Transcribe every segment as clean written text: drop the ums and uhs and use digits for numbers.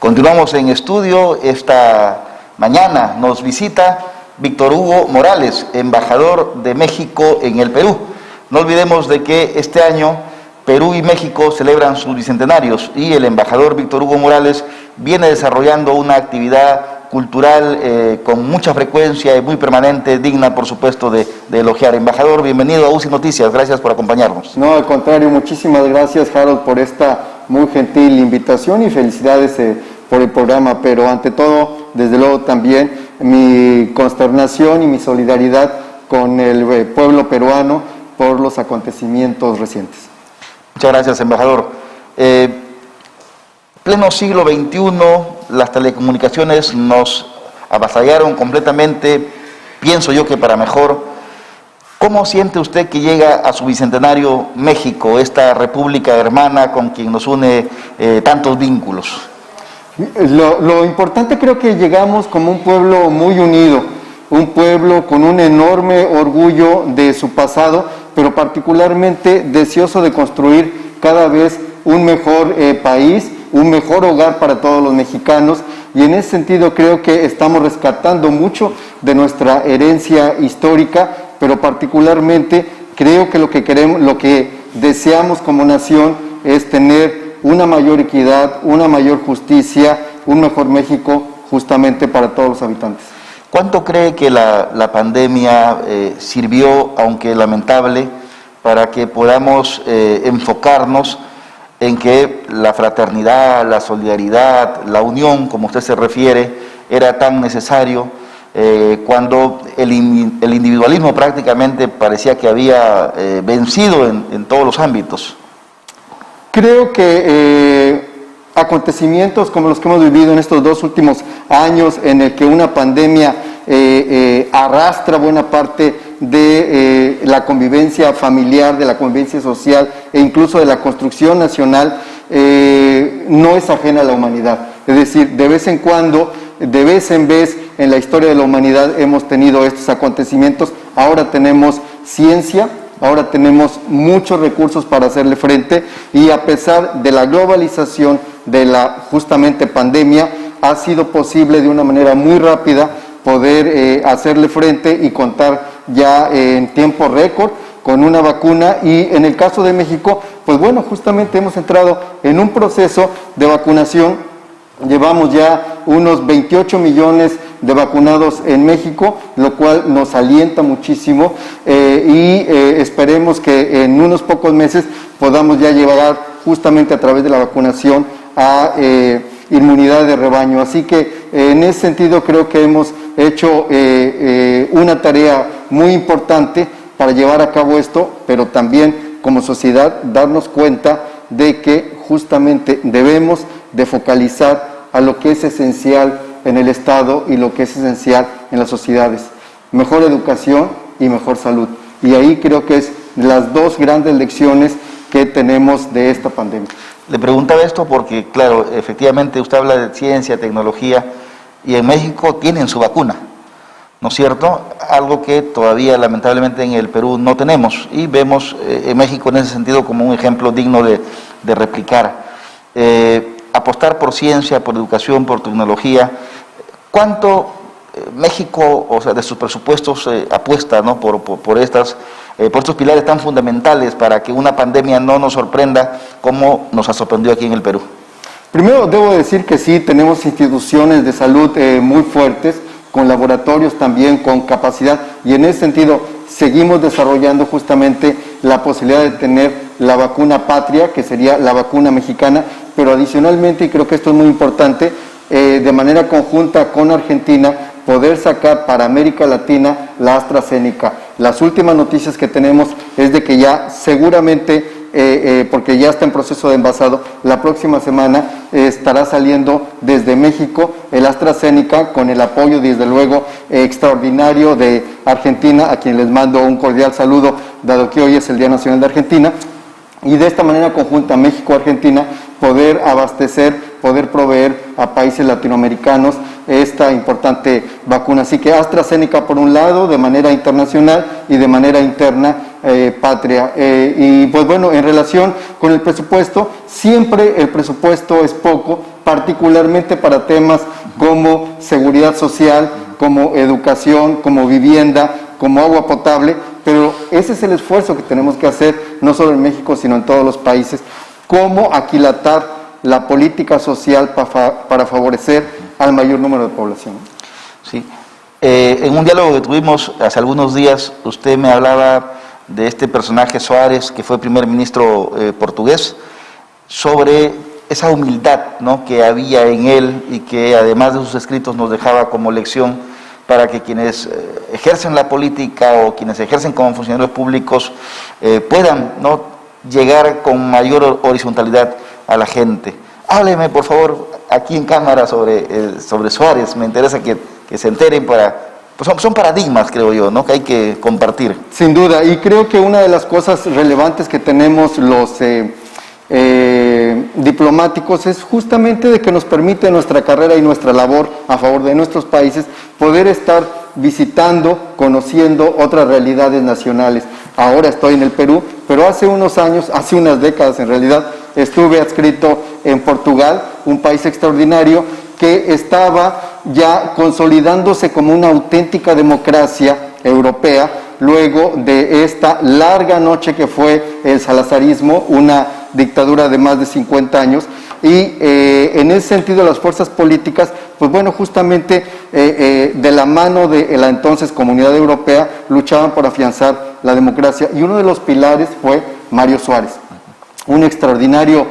Continuamos en estudio. Esta mañana nos visita Víctor Hugo Morales, embajador de México en el Perú. No olvidemos de que este año Perú y México celebran sus bicentenarios y el embajador Víctor Hugo Morales viene desarrollando una actividad cultural con mucha frecuencia y muy permanente, digna por supuesto de elogiar. Embajador, bienvenido a UCI Noticias, gracias por acompañarnos. No, al contrario, muchísimas gracias, Harold, por esta muy gentil invitación y felicidades por el programa, pero ante todo, desde luego también mi consternación y mi solidaridad con el pueblo peruano por los acontecimientos recientes. Muchas gracias, embajador. Pleno siglo XXI, las telecomunicaciones nos avasallaron completamente, pienso yo que para mejor. ¿Cómo siente usted que llega a su bicentenario México, esta república hermana con quien nos une tantos vínculos? Lo importante, creo que llegamos como un pueblo muy unido, un pueblo con un enorme orgullo de su pasado, pero particularmente deseoso de construir cada vez un mejor país, un mejor hogar para todos los mexicanos, y en ese sentido creo que estamos rescatando mucho de nuestra herencia histórica, pero particularmente creo que lo que queremos, lo que deseamos como nación es tener una mayor equidad, una mayor justicia, un mejor México justamente para todos los habitantes. ¿Cuánto cree que la pandemia sirvió, aunque lamentable, para que podamos enfocarnos en que la fraternidad, la solidaridad, la unión, como usted se refiere, era tan necesario cuando el individualismo prácticamente parecía que había vencido en todos los ámbitos? Creo que acontecimientos como los que hemos vivido en estos 2 últimos años, en el que una pandemia arrastra buena parte de la convivencia familiar, de la convivencia social e incluso de la construcción nacional, no es ajena a la humanidad. Es decir, de vez en cuando, de vez en vez, en la historia de la humanidad hemos tenido estos acontecimientos. Ahora tenemos ciencia, ahora tenemos muchos recursos para hacerle frente, y a pesar de la globalización de la justamente pandemia, ha sido posible de una manera muy rápida poder hacerle frente y contar ya en tiempo récord con una vacuna. Y en el caso de México, pues bueno, justamente hemos entrado en un proceso de vacunación. Llevamos ya unos 28 millones de vacunados en México, lo cual nos alienta muchísimo, y esperemos que en unos pocos meses podamos ya llegar justamente a través de la vacunación a inmunidad de rebaño. Así que en ese sentido creo que hemos hecho una tarea muy importante para llevar a cabo esto, pero también como sociedad darnos cuenta de que justamente debemos de focalizar a lo que es esencial en el Estado y lo que es esencial en las sociedades: mejor educación y mejor salud. Y ahí creo que es las 2 grandes lecciones que tenemos de esta pandemia. Le preguntaba esto porque, claro, efectivamente usted habla de ciencia, tecnología, y en México tienen su vacuna, ¿no es cierto? Algo que todavía lamentablemente en el Perú no tenemos, y vemos en México en ese sentido como un ejemplo digno de replicar. Apostar por ciencia, por educación, por tecnología. ¿Cuánto México, o sea, de sus presupuestos apuesta, ¿no?, por estos pilares tan fundamentales para que una pandemia no nos sorprenda como nos ha sorprendido aquí en el Perú? Primero debo decir que sí, tenemos instituciones de salud muy fuertes, con laboratorios también, con capacidad, y en ese sentido seguimos desarrollando justamente la posibilidad de tener la vacuna patria, que sería la vacuna mexicana, pero adicionalmente, y creo que esto es muy importante, de manera conjunta con Argentina, poder sacar para América Latina la AstraZeneca. Las últimas noticias que tenemos es de que ya seguramente, porque ya está en proceso de envasado, la próxima semana estará saliendo desde México el AstraZeneca, con el apoyo desde luego extraordinario de Argentina, a quien les mando un cordial saludo, dado que hoy es el Día Nacional de Argentina. Y de esta manera conjunta, México-Argentina, poder abastecer, poder proveer a países latinoamericanos esta importante vacuna. Así que AstraZeneca por un lado, de manera internacional, y de manera interna, patria. Y pues bueno, en relación con el presupuesto, siempre el presupuesto es poco, particularmente para temas como seguridad social, como educación, como vivienda, como agua potable, pero ese es el esfuerzo que tenemos que hacer, no solo en México, sino en todos los países, cómo aquilatar la política social para favorecer al mayor número de población. Sí. En un diálogo que tuvimos hace algunos días, usted me hablaba de este personaje Soares, que fue primer ministro portugués, sobre esa humildad, ¿no?, que había en él y que además de sus escritos nos dejaba como lección para que quienes ejercen la política o quienes ejercen como funcionarios públicos puedan, ¿no?, llegar con mayor horizontalidad a la gente. Hábleme, por favor, aquí en cámara sobre Soares. Me interesa que se enteren pues son paradigmas, creo yo, ¿no?, que hay que compartir. Sin duda, y creo que una de las cosas relevantes que tenemos los diplomáticos es justamente de que nos permite nuestra carrera y nuestra labor a favor de nuestros países poder estar visitando, conociendo otras realidades nacionales. Ahora estoy en el Perú, pero hace unos años, hace unas décadas en realidad, estuve adscrito en Portugal, un país extraordinario que estaba ya consolidándose como una auténtica democracia europea, luego de esta larga noche que fue el salazarismo, una dictadura de más de 50 años, y en ese sentido las fuerzas políticas, pues bueno, justamente de la mano de la entonces Comunidad Europea, luchaban por afianzar la democracia, y uno de los pilares fue Mário Soares, un extraordinario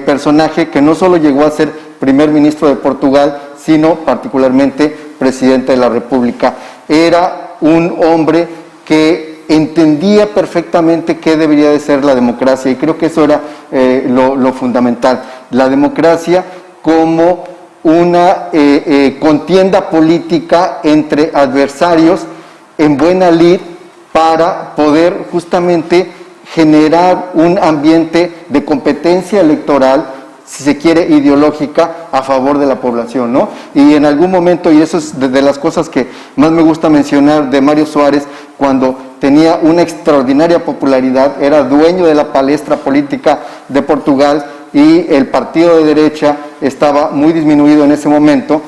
personaje que no solo llegó a ser primer ministro de Portugal, sino particularmente presidente de la República. Era un hombre que entendía perfectamente qué debería de ser la democracia, y creo que eso era lo fundamental. La democracia como una contienda política entre adversarios en buena lid para poder justamente generar un ambiente de competencia electoral, si se quiere, ideológica, a favor de la población, ¿no? Y en algún momento, y eso es de las cosas que más me gusta mencionar de Mário Soares, cuando tenía una extraordinaria popularidad, era dueño de la palestra política de Portugal, y el partido de derecha estaba muy disminuido en ese momento,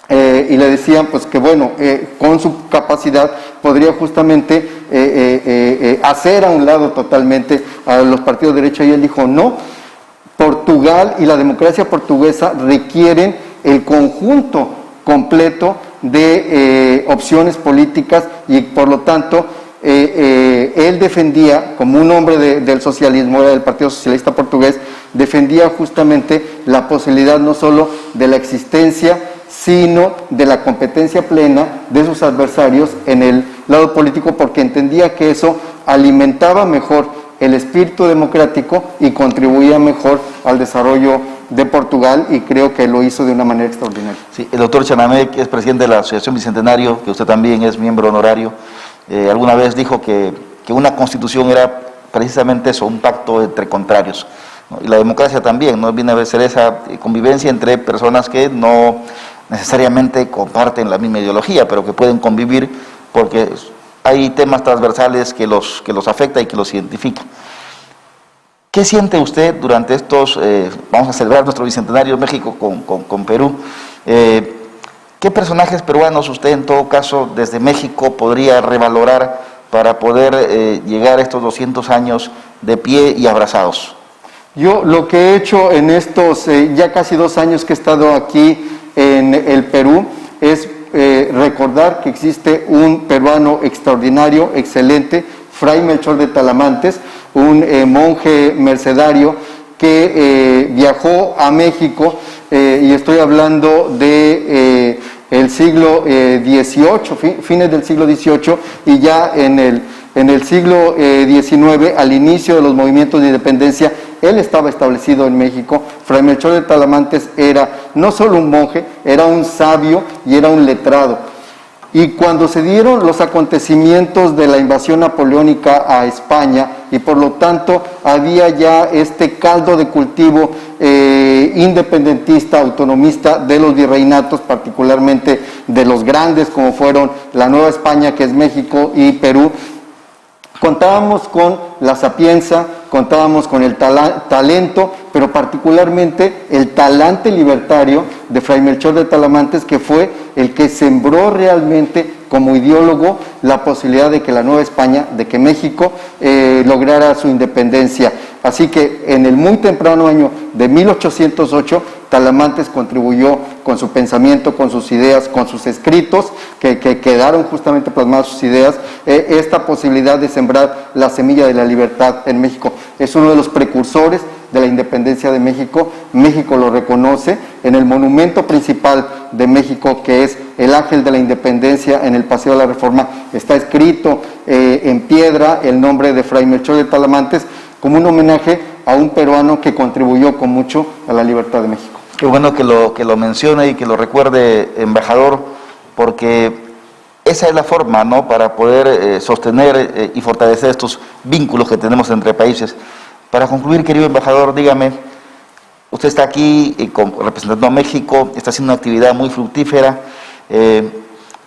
y le decían pues que bueno, con su capacidad podría justamente hacer a un lado totalmente a los partidos de derecha, y él dijo no. Portugal y la democracia portuguesa requieren el conjunto completo de opciones políticas, y por lo tanto él defendía, como un hombre del socialismo, era del Partido Socialista Portugués, defendía justamente la posibilidad no solo de la existencia, sino de la competencia plena de sus adversarios en el lado político, porque entendía que eso alimentaba mejor el espíritu democrático y contribuía mejor al desarrollo de Portugal, y creo que lo hizo de una manera extraordinaria. Sí, el doctor Chanamé, que es presidente de la Asociación Bicentenario, que usted también es miembro honorario, alguna vez dijo que una constitución era precisamente eso, un pacto entre contrarios, ¿no? Y la democracia también, ¿no?, viene a ser esa convivencia entre personas que no necesariamente comparten la misma ideología, pero que pueden convivir porque hay temas transversales que los afecta y que los identifica. ¿Qué siente usted durante estos, vamos a celebrar nuestro Bicentenario en México con Perú? ¿Qué personajes peruanos usted en todo caso desde México podría revalorar para poder llegar a estos 200 años de pie y abrazados? Yo lo que he hecho en estos ya casi 2 años que he estado aquí en el Perú es recordar que existe un peruano extraordinario, excelente, Fray Melchor de Talamantes, un monje mercedario que viajó a México, y estoy hablando de el siglo XVIII, fines del siglo XVIII, y ya en el siglo XIX, al inicio de los movimientos de independencia, él estaba establecido en México. Fray Melchor de Talamantes era no solo un monje, era un sabio y era un letrado. Y cuando se dieron los acontecimientos de la invasión napoleónica a España, y por lo tanto había ya este caldo de cultivo independentista, autonomista de los virreinatos, particularmente de los grandes como fueron la Nueva España, que es México, y Perú, contábamos con la sapienza, contábamos con el talento, pero particularmente el talante libertario de Fray Melchor de Talamantes, que fue el que sembró realmente como ideólogo la posibilidad de que la Nueva España, de que México lograra su independencia. Así que en el muy temprano año de 1808, Talamantes contribuyó con su pensamiento, con sus ideas, con sus escritos, que quedaron justamente plasmadas sus ideas, esta posibilidad de sembrar la semilla de la libertad en México. Es uno de los precursores de la independencia de México. México lo reconoce en el monumento principal de México, que es el Ángel de la Independencia en el Paseo de la Reforma. Está escrito en piedra el nombre de Fray Melchor de Talamantes, como un homenaje a un peruano que contribuyó con mucho a la libertad de México. Qué bueno que lo mencione y que lo recuerde, embajador, porque esa es la forma, ¿no?, para poder sostener y fortalecer estos vínculos que tenemos entre países. Para concluir, querido embajador, dígame, usted está aquí representando a México, está haciendo una actividad muy fructífera.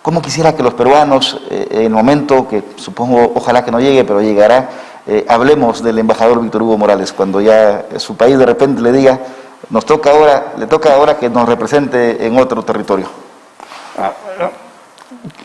¿Cómo quisiera que los peruanos, en el momento que supongo, ojalá que no llegue, pero llegará, hablemos del embajador Víctor Hugo Morales, cuando ya su país de repente le diga, le toca ahora que nos represente en otro territorio?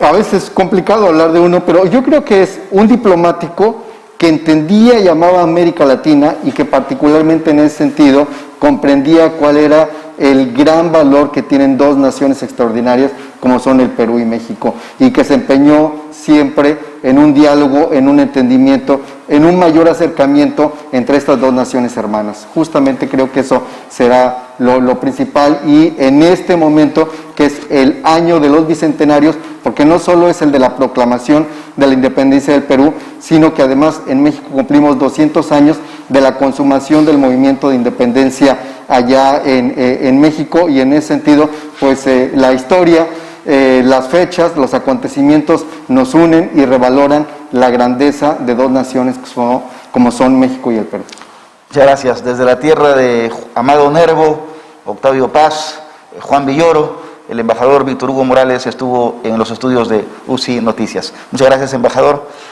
A veces es complicado hablar de uno, pero yo creo que es un diplomático que entendía y amaba a América Latina y que particularmente en ese sentido comprendía cuál era el gran valor que tienen dos naciones extraordinarias como son el Perú y México, y que se empeñó siempre en un diálogo, en un entendimiento, en un mayor acercamiento entre estas dos naciones hermanas. Justamente creo que eso será lo principal, y en este momento que es el año de los bicentenarios, porque no solo es el de la proclamación de la independencia del Perú, sino que además en México cumplimos 200 años de la consumación del movimiento de independencia allá en México, y en ese sentido, pues la historia, las fechas, los acontecimientos nos unen y revaloran la grandeza de dos naciones como son México y el Perú. Muchas gracias. Desde la tierra de Amado Nervo, Octavio Paz, Juan Villoro, el embajador Víctor Hugo Morales estuvo en los estudios de UCI Noticias. Muchas gracias, embajador.